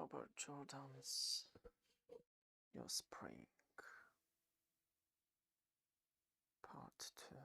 Robert Jordan's Your Spring, Part 2.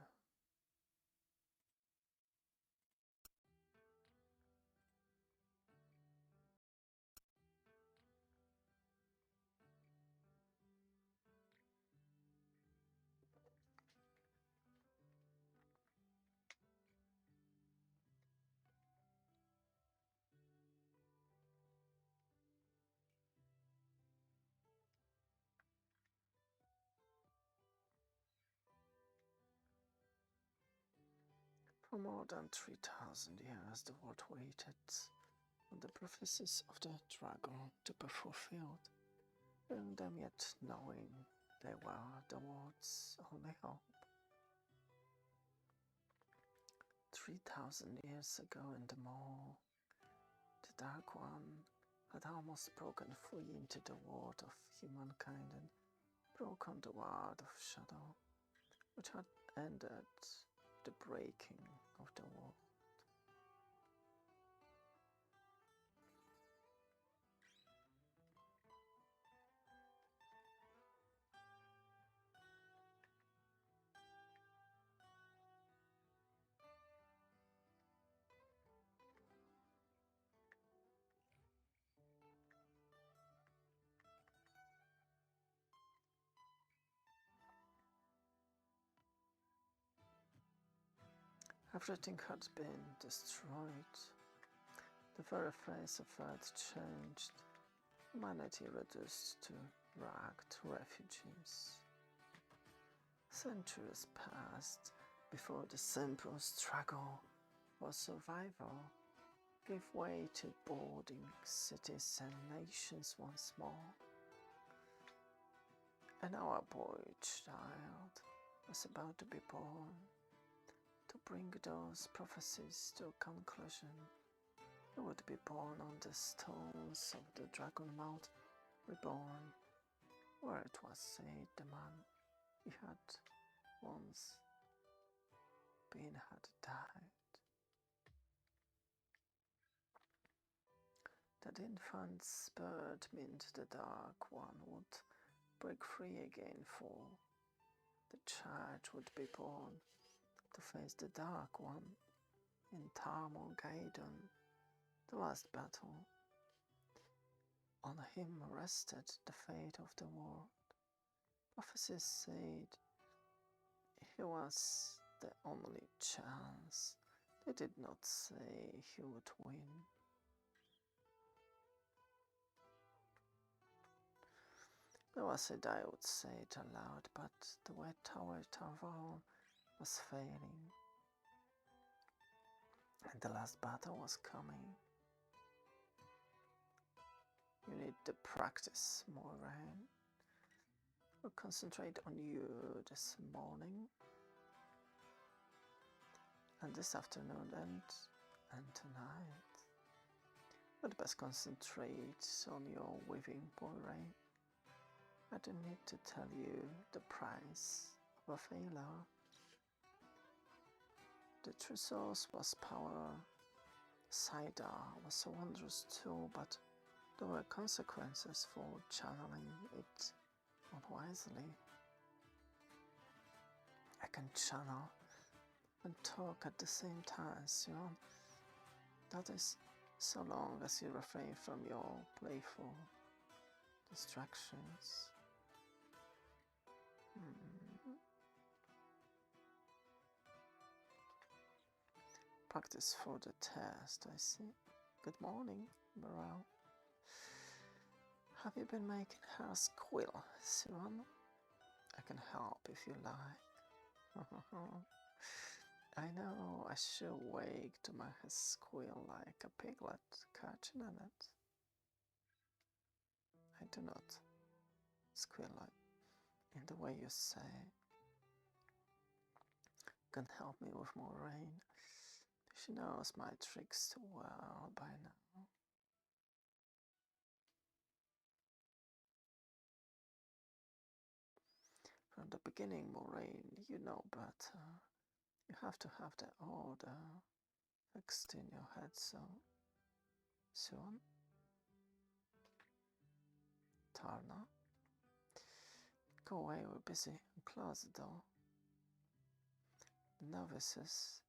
For more than 3,000 years, the world waited for the prophecies of the dragon to be fulfilled, and them yet knowing they were the world's only hope. 3,000 years ago in the mall, the Dark One had almost broken free into the world of humankind and broken the world of shadow, which had ended the breaking of the world. Everything had been destroyed. The very face of Earth changed. Humanity reduced to ragged refugees. Centuries passed before the simple struggle for survival gave way to boarding cities and nations once more. And our boy child was about to be born to bring those prophecies to a conclusion. He would be born on the stones of the Dragon Mount, reborn, where it was said the man he had once been had died. That infant's birth meant the Dark One would break free again, for the child would be born to face the Dark One in Tarmogeddon, the last battle. On him rested the fate of the world. Prophecies said he was the only chance. They did not say he would win. There was it, I would say it aloud, but the White Tower Tarval was failing, and the last battle was coming. You need to practice, Moiraine. We'll concentrate on you this morning, and this afternoon, and tonight. But best concentrate on your weaving, Moiraine. I don't need to tell you the price of a failure. The true source was power. Cider was a wondrous tool, but there were consequences for channeling it unwisely. I can channel and talk at the same time, Sion. That is, so long as you refrain from your playful distractions. Practice for the test, I see. Good morning, Morale. Have you been making her squeal, Sion? I can help if you like. I know I should wake to my squeal like a piglet catching a net. I do not squeal like in the way you say. You can help me with Moiraine. She knows my tricks too well by now. From the beginning, Moiraine, you know better. You have to have the order fixed in your head so soon. Arna. Go away, we're busy, and close the door. The novices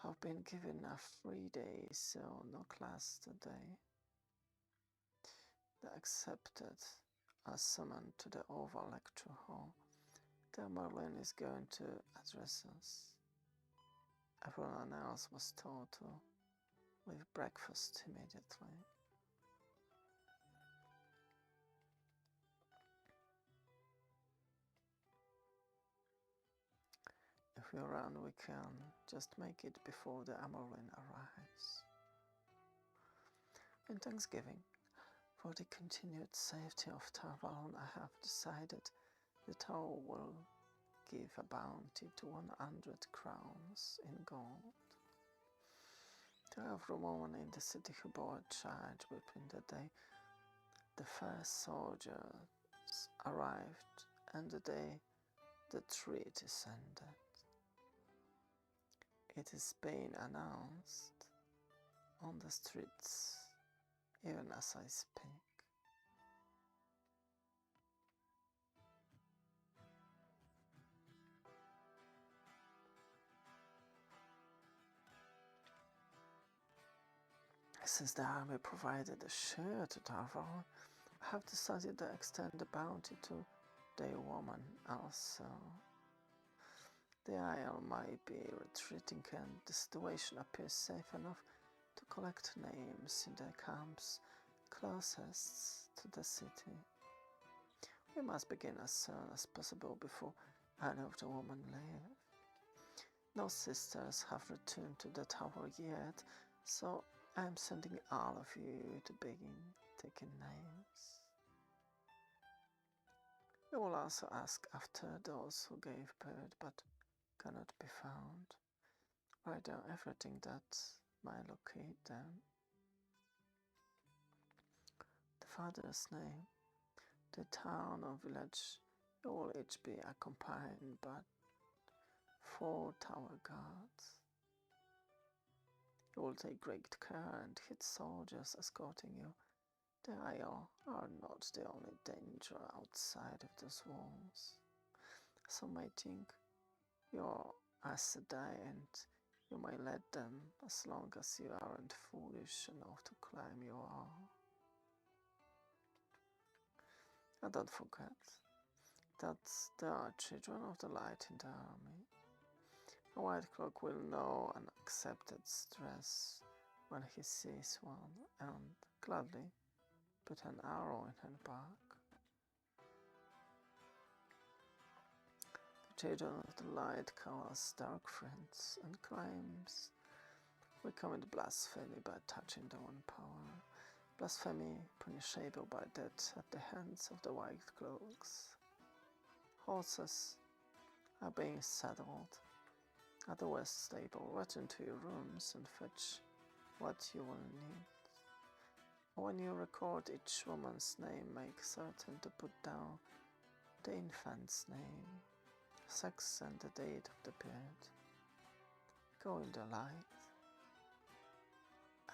have been given a free day, so no class today. The accepted are summoned to the Oval Lecture Hall. There Merlin is going to address us. Everyone else was told to leave breakfast immediately. If we run, we can just make it before the Amorlin arrives. In Thanksgiving, for the continued safety of Tar Valon, I have decided that I will give a bounty to 100 crowns in gold to every woman in the city who bore a child between the day the first soldiers arrived and the day the treaty ended. It is being announced on the streets even as I speak. Since the army provided a share to Tar Valon, I have decided to extend the bounty to the woman also. The Isle might be retreating and the situation appears safe enough to collect names in the camps closest to the city. We must begin as soon as possible before any of the women leave. No sisters have returned to the tower yet, so I am sending all of you to begin taking names. We will also ask after those who gave birth but cannot be found. Write down everything that might locate them. The father's name, the town or village will each be accompanied by 4 tower guards. You will take great care and hit soldiers escorting you. The Isle are not the only danger outside of those walls. Some may think you're a Sedai and you may let them as long as you aren't foolish enough to claim you are. And don't forget that there are children of the light in the army. A White Cloak will know and accept its dress when he sees one, and gladly put an arrow in her back. The children of the light call us dark friends and claims we commit blasphemy by touching the one power. Blasphemy punishable by death at the hands of the White Cloaks. Horses are being saddled at the west stable. Return to your rooms and fetch what you will need. When you record each woman's name, make certain to put down the infant's name, sex and the date of the birth. Go in the light.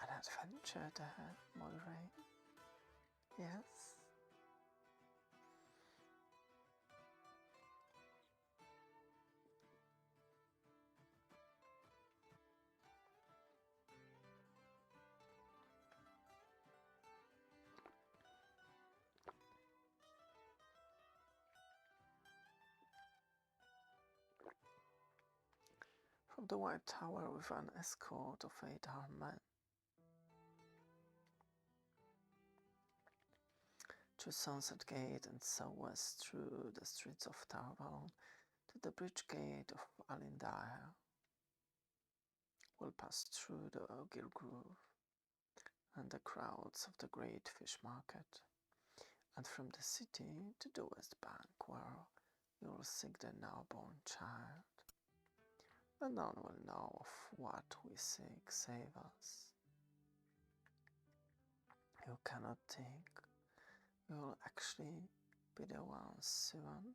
An adventure there, Moiraine. Yes? From the White Tower with an escort of 8 armed men. Through Sunset Gate and southwest through the streets of Tar Valon to the bridge gate of Alindair. We'll pass through the Ogil Grove and the crowds of the Great Fish Market, and from the city to the West Bank, where we will seek the now-born child. And none will know of what we seek save us. You cannot think we will actually be the ones soon.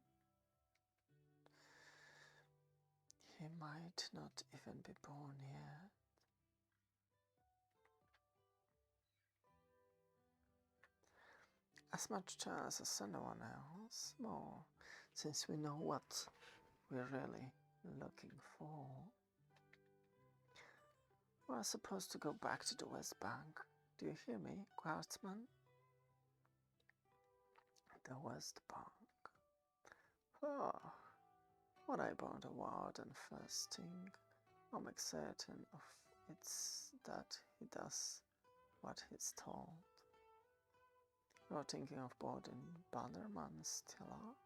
He might not even be born yet. as much chance as anyone else, more, since we know what we're really looking for. We're supposed to go back to the West Bank. Do you hear me, Guardsman? The West Bank. Oh, when I burned a warden first thing, I'll make certain of it's that he does what he's told. You're thinking of boarding Bannerman Stiller?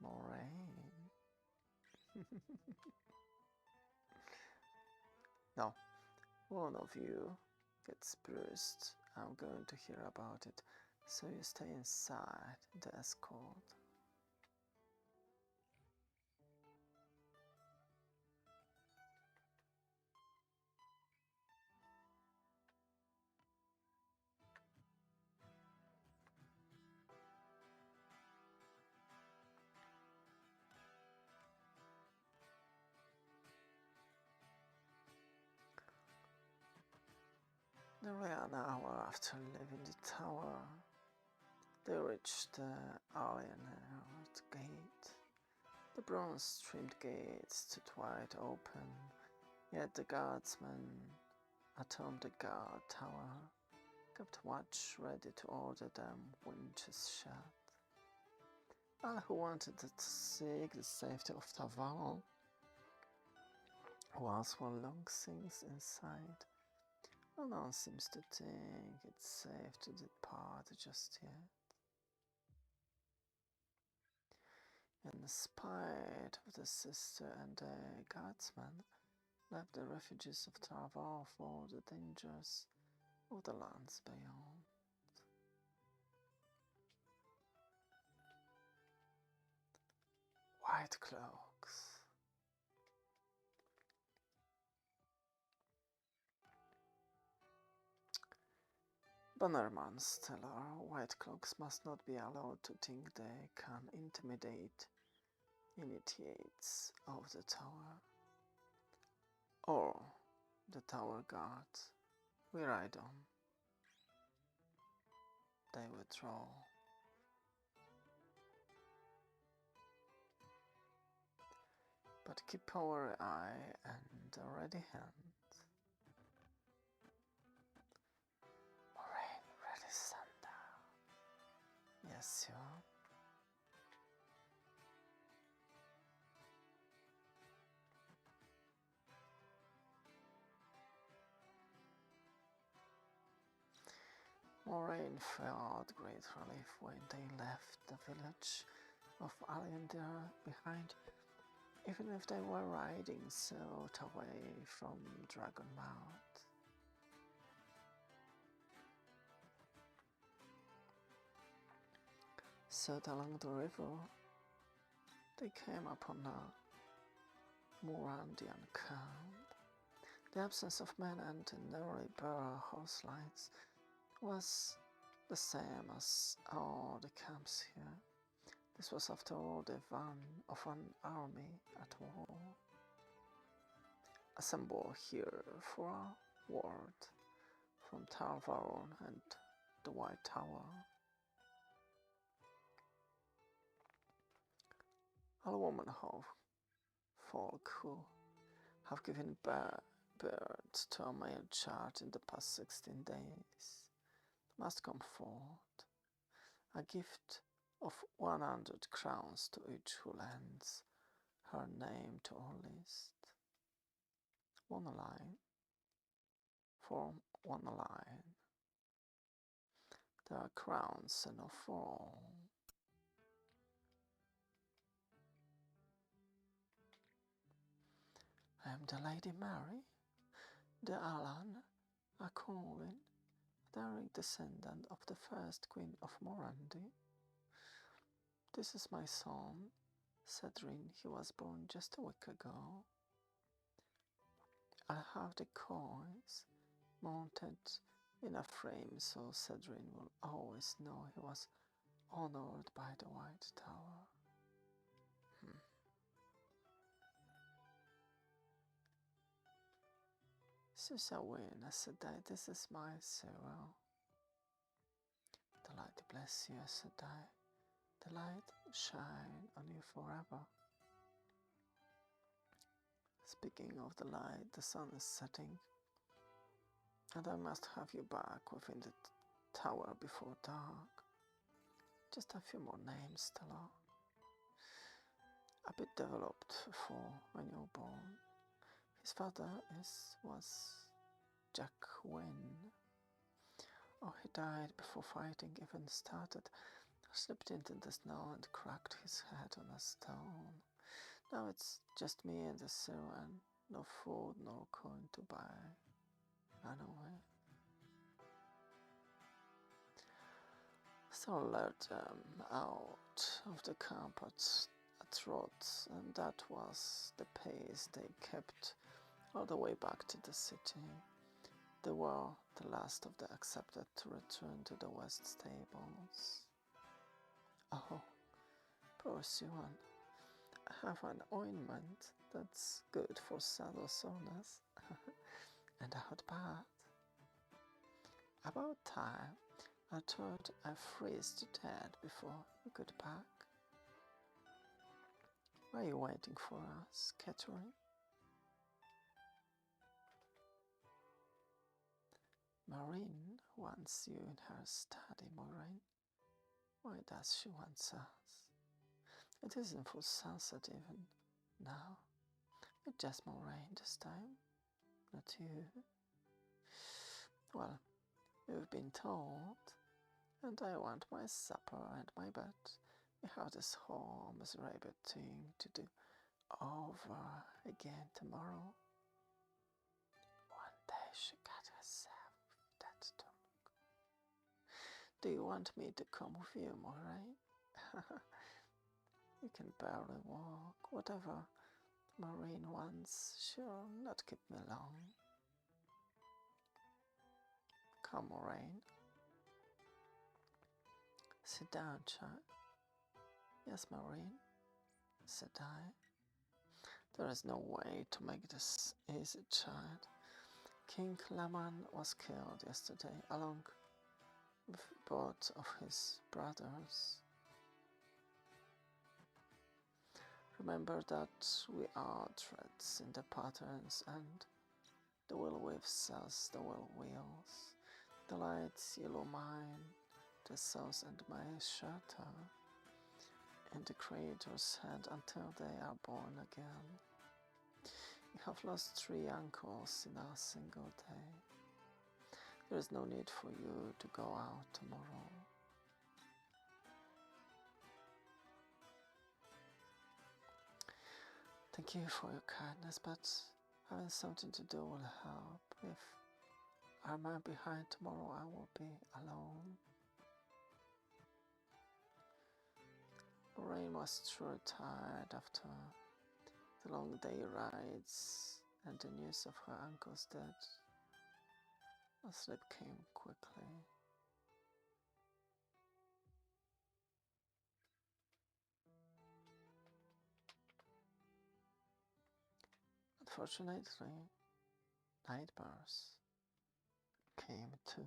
Moraine. No, one of you gets bruised. I'm going to hear about it, so you stay inside the escort. Nearly an hour after leaving the tower, they reached the Alienated Gate. The bronze-trimmed gate stood wide open, yet the guardsmen atop the guard tower kept watch ready to order them winches shut. All who wanted to seek the safety of Taval, was for long since inside. No one seems to think it's safe to depart just yet. In spite of the sister and the guardsman, left the refugees of Tarval for the dangers of the lands beyond. White cloaks. Bannerman Stellar, white cloaks must not be allowed to think they can intimidate initiates of the tower, or the tower guard. We ride on. They withdraw. But keep our eye and a ready hand. Moraine, ready, Sanda. Yes, you are. Moraine felt great relief when they left the village of Aliendir behind, even if they were riding south away from Dragonmouth. South along the river, they came upon a Morandian camp. The absence of men and the nearly bare horse lights was the same as all the camps here. This was after all the van of an army at war. Assemble here for a word from Tarvaron and the White Tower. All women folk who have given birth to a male child in the past 16 days must come forward. A gift of 100 crowns to each who lends her name to our list. One line. Form one line. There are crowns enough for all. I am the Lady Mary, the Alan, a Corwin, daring descendant of the first Queen of Morandi. This is my son, Cedrin. He was born just a week ago. I have the coins mounted in a frame so Cedrin will always know he was honored by the White Tower. Susawin, I said that this is my Cyril. The light bless you, Sedai. The light shine on you forever. Speaking of the light, the sun is setting, and I must have you back within the tower before dark. Just a few more names, Stella. A bit developed for a newborn. His father was Jack Wynne. Oh, he died before fighting even started. Slipped into the snow and cracked his head on a stone. Now it's just me and the Siren. No food, no coin to buy. Run away. So I led them out of the camp at trot, and that was the pace they kept all the way back to the city. They were the last of the accepted to return to the West Stables. Oh, poor Siwan. I have an ointment that's good for saddle soreness and a hot bath. About time. I thought I'd freeze to death before we got back. Why are you waiting for us, Catherine? Maureen wants you in her study, Maureen. Why does she want us? It isn't for sunset even. No, it's just Maureen this time, not you. Well, you've been told, and I want my supper and my bed. We have this whole miserable thing to do over again tomorrow. One day she got herself that tongue. Do you want me to come with you, Maureen? You can barely walk. Whatever Maureen wants, she'll not keep me long. Come, Maureen. Sit down, child. Yes, Maureen, said I. There is no way to make this easy, child. King Laman was killed yesterday, along with both of his brothers. Remember that we are threads in the patterns, and the will weaves us, the will wheels. The light's yellow mine, the souls and my shelter in the Creator's hand until they are born again. We have lost 3 uncles in a single day. There is no need for you to go out tomorrow. Thank you for your kindness, but having something to do will help. If I'm behind tomorrow, I will be alone. Lorraine was truly tired after the long day rides and the news of her uncle's death. A sleep came quickly. Unfortunately, nightmares came too.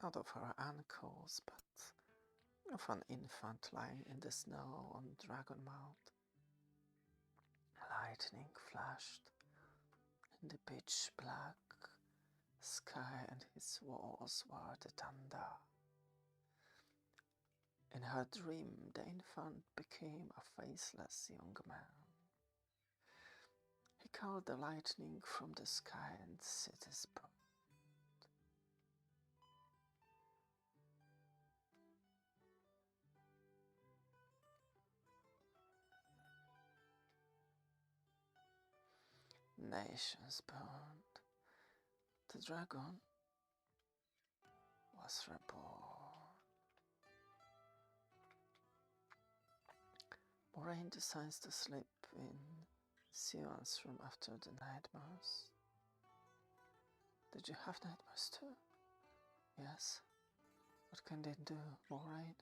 Not of her uncles, but of an infant lying in the snow on Dragonmount. Lightning flashed in the pitch black sky, and his walls were the thunder. In her dream, the infant became a faceless young man. He called the lightning from the sky and set his bow. Nations burned. The dragon was reborn. Moraine decides to sleep in Sion's room after the nightmares. Did you have nightmares too? Yes. What can they do, Moraine?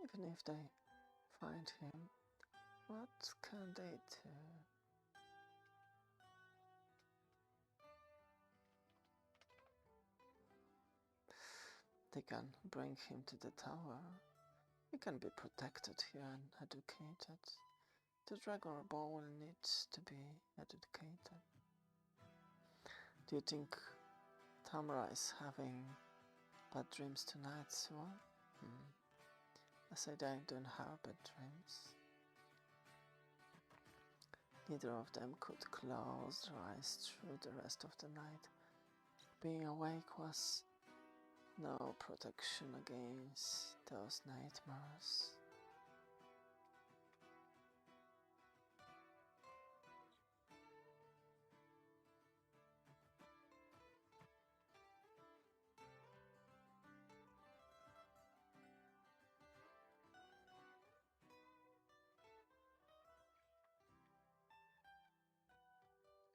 Even if they find him, what can they do? They can bring him to the tower. He can be protected here and educated. The Dragon Reborn needs to be educated. Do you think Tamara is having bad dreams tonight, Sua? I said I don't have bad dreams. Neither of them could close their eyes through the rest of the night. Being awake was no protection against those nightmares.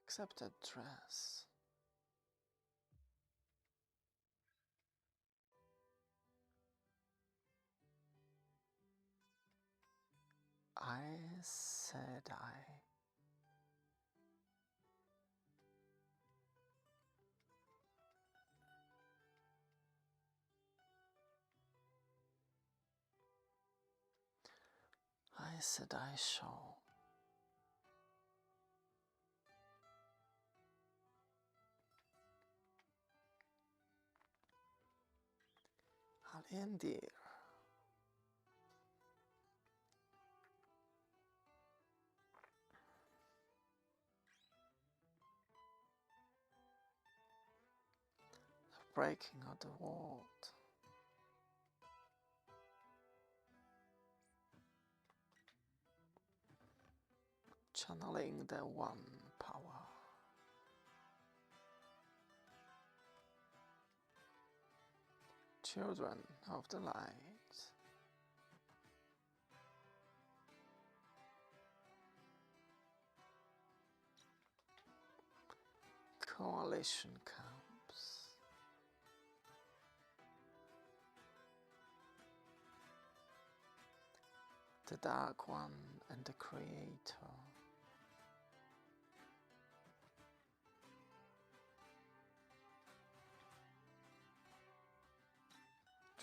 Except that dress. I said I shall. Alendir. The breaking of the world. Channeling the one power. Children of the light. Coalition camps. The Dark One and the Creator.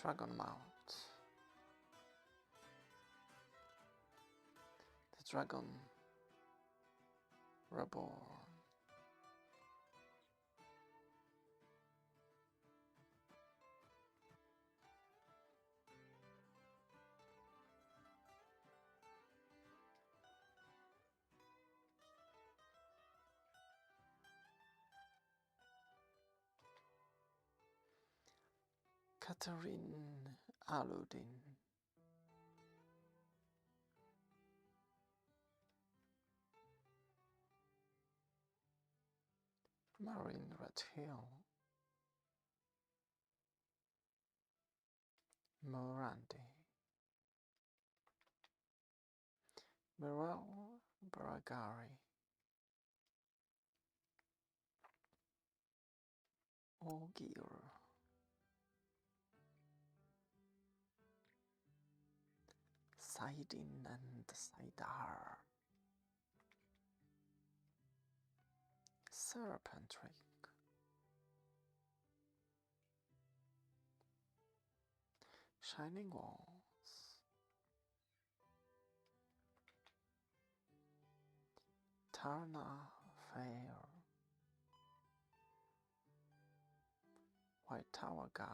Dragonmount. The Dragon Reborn. Catherine Aludin. Marine Red Hill. Morandi. Mirel Baragari. Ogir. Saidin and Saidar. Serpentrick. Shining Walls. Tarna Fair. White Tower Guard.